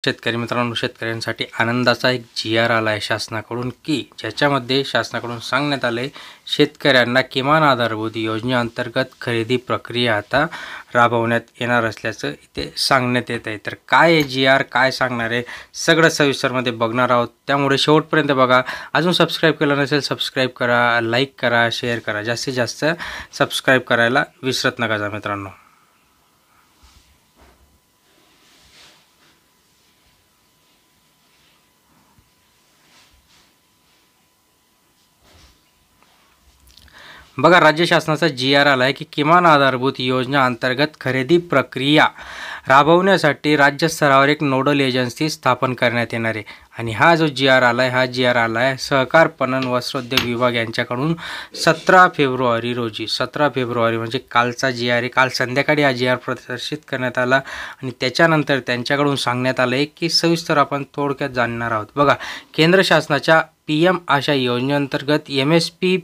शेतकरी मित्रांनो, शेतकऱ्यांसाठी आनंदाचा एक जी.आर. आला आहे शासनाकडून, की ज्याच्यामध्ये शासनाकडून सांगण्यात आलं आहे शेतकऱ्यांना किमान आधारभूत योजनेअंतर्गत खरेदी प्रक्रिया आता राबवण्यात येणार असल्याचं इथे सांगण्यात येत आहे. तर काय आहे जी.आर, काय सांगणार आहे, सगळं सविस्तरमध्ये बघणार आहोत. त्यामुळे शेवटपर्यंत बघा. अजून सबस्क्राईब केलं नसेल सबस्क्राईब करा, लाईक करा, शेअर करा. जास्तीत जास्त सबस्क्राईब करायला विसरत नका जा मित्रांनो. बघा, राज्य शासनाचा जी.आर. आला आहे की किमान आधारभूत योजना अंतर्गत खरेदी प्रक्रिया राबवण्यासाठी राज्य स्तरावर एक नोडल एजन्सी स्थापन करण्यात येणार आहे. आणि हा जो जी.आर. आला आहे, हा जी.आर. आला आहे सहकार पणन वस्त्रोद्योग विभाग यांच्याकडून 17 फेब्रुवारी रोजी. 17 फेब्रुवारी म्हणजे कालचा जी.आर. आहे. काल संध्याकाळी हा जी.आर. प्रदर्शित करण्यात आला आणि त्याच्यानंतर त्यांच्याकडून सांगण्यात आलं आहे की सविस्तर आपण थोडक्यात जाणणार आहोत. बघा, केंद्र शासनाच्या PM आशा योजनेअंतर्गत MSP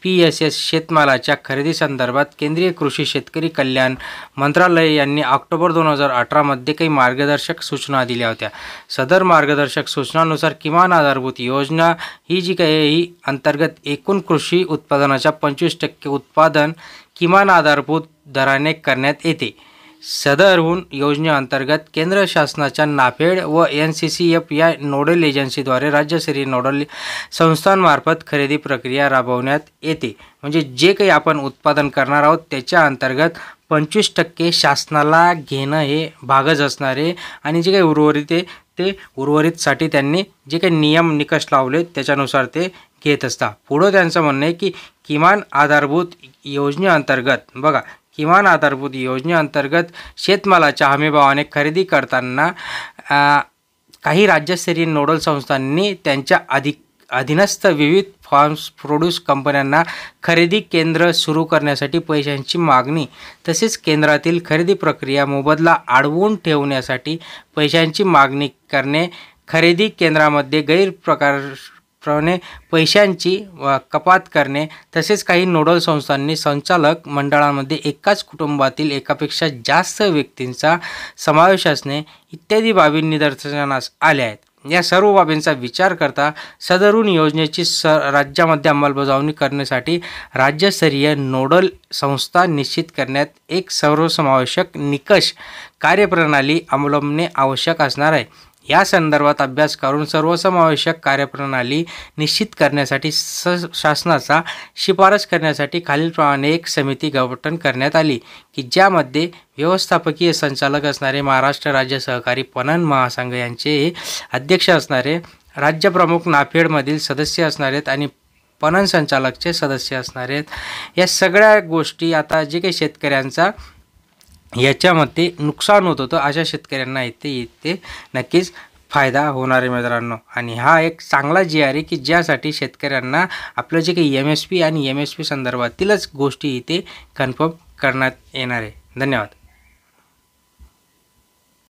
PSS शेतमालाच्या खरेदीसंदर्भात केंद्रीय कृषी शेतकरी कल्याण मंत्रालय यांनी ऑक्टोबर 2018 मध्ये काही मार्गदर्शक सूचना दिल्या होत्या. सदर मार्गदर्शक सूचनानुसार किमान आधारभूत योजना ही जी काही ही अंतर्गत एकूण कृषी उत्पादनाच्या 25% उत्पादन किमान आधारभूत दराने करण्यात येते. सदरहून योजनेअंतर्गत केंद्र शासनाच्या नाफेड व NCCF या नोडल एजन्सीद्वारे राज्यस्तरीय नोडल संस्थांमार्फत खरेदी प्रक्रिया राबवण्यात येते. म्हणजे जे काही आपण उत्पादन करणार आहोत त्याच्या अंतर्गत 25% शासनाला घेणं हे भागच असणार आहे. आणि जे काही उर्वरित आहे ते उर्वरितसाठी त्यांनी जे काही नियम निकष लावले त्याच्यानुसार ते घेत असतात. पुढं त्यांचं म्हणणं आहे की किमान आधारभूत योजनेअंतर्गत बघा, किमान आधारभूत योजनेअंतर्गत शेतमालाच्या हमीभावाने खरेदी करताना काही राज्यस्तरीय नोडल संस्थांनी त्यांच्या अधीनस्थ विविध फार्म्स प्रोड्यूस कंपन्यांना खरेदी केंद्र सुरू करण्यासाठी पैशांची मागणी तसेच केंद्रातील खरेदी प्रक्रिया मोबदला अडवून ठेवण्यासाठी पैशांची मागणी करणे, खरेदी केंद्रामध्ये गैरप्रकारे पैशांची कपात करणे, तसेच काही नोडल संस्थांनी संचालक मंडळांमध्ये एकाच कुटुंबातील एकापेक्षा जास्त व्यक्तींचा समावेश असणे इत्यादी बाबी निदर्शनास आल्या आहेत. या सर्व बाबींचा विचार करता सदरून योजनेची राज्यामध्ये अंमलबजावणी करण्यासाठी राज्यस्तरीय नोडल संस्था निश्चित करण्यात एक सर्वसमावेशक निकष कार्यप्रणाली अवलंबणे आवश्यक असणार आहे. या संदर्भात अभ्यास करून सर्वसमावेशक कार्यप्रणाली निश्चित करण्यासाठी शासनाचा शिफारस करण्यासाठी खालीलप्रमाणे एक समिती गठन करण्यात आली की ज्यामध्ये व्यवस्थापकीय संचालक असणारे महाराष्ट्र राज्य सहकारी पणन महासंघ यांचे अध्यक्ष असणारे, राज्यप्रमुख नाफेडमधील सदस्य असणार आहेत आणि पणन संचालकचे सदस्य असणार आहेत. या सगळ्या गोष्टी आता जे काही शेतकऱ्यांचा याच्यामध्ये नुकसान होत होतं अशा शेतकऱ्यांना इथे नक्कीच फायदा होणार आहे मित्रांनो. आणि हा एक चांगला जी.आर. आहे की ज्यासाठी शेतकऱ्यांना आपलं जे काही MSP आणि MSP संदर्भातीलच गोष्टी इथे कन्फर्म करण्यात येणार आहे. धन्यवाद.